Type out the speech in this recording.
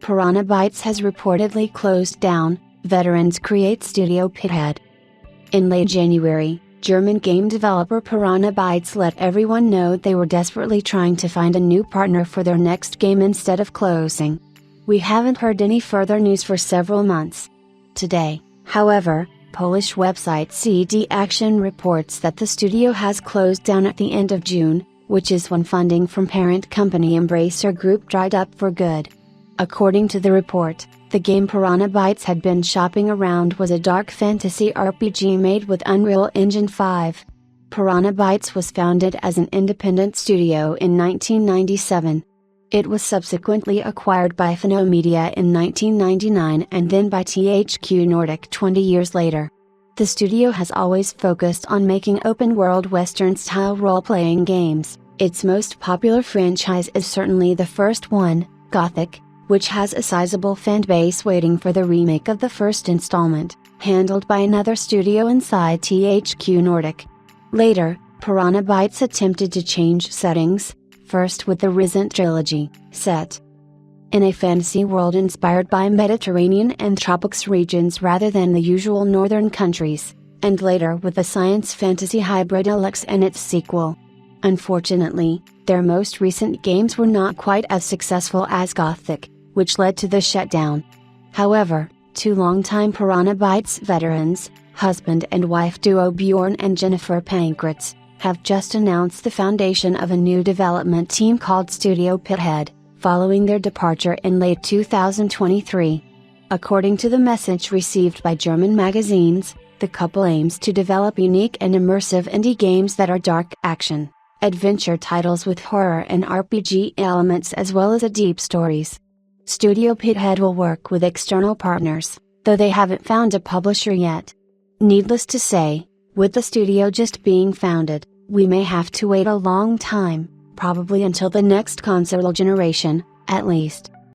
Piranha Bytes has reportedly closed down, veterans create studio Pithead. In late January, German game developer Piranha Bytes let everyone know they were desperately trying to find a new partner for their next game instead of closing. We haven't heard any further news for several months. Today, however, Polish website CD Action reports that the studio has closed down at the end of June, which is when funding from parent company Embracer Group dried up for good. According to the report, the game Piranha Bytes had been shopping around was a dark fantasy RPG made with Unreal Engine 5. Piranha Bytes was founded as an independent studio in 1997. It was subsequently acquired by Media in 1999 and then by THQ Nordic 20 years later. The studio has always focused on making open-world Western-style role-playing games. Its most popular franchise is certainly the first one, Gothic, which has a sizable fanbase waiting for the remake of the first installment, handled by another studio inside THQ Nordic. Later, Piranha Bytes attempted to change settings, first with the Risen trilogy, set in a fantasy world inspired by Mediterranean and tropics regions rather than the usual northern countries, and later with the science fantasy hybrid Alex and its sequel. Unfortunately, their most recent games were not quite as successful as Gothic, which led to the shutdown. However, two longtime Piranha Bytes veterans, husband and wife duo Bjorn and Jennifer Pankratz, have just announced the foundation of a new development team called Studio Pithead, following their departure in late 2023. According to the message received by German magazines, the couple aims to develop unique and immersive indie games that are dark action, adventure titles with horror and RPG elements as well as deep stories. Studio Pithead will work with external partners, though they haven't found a publisher yet. Needless to say, with the studio just being founded, we may have to wait a long time, probably until the next console generation, at least.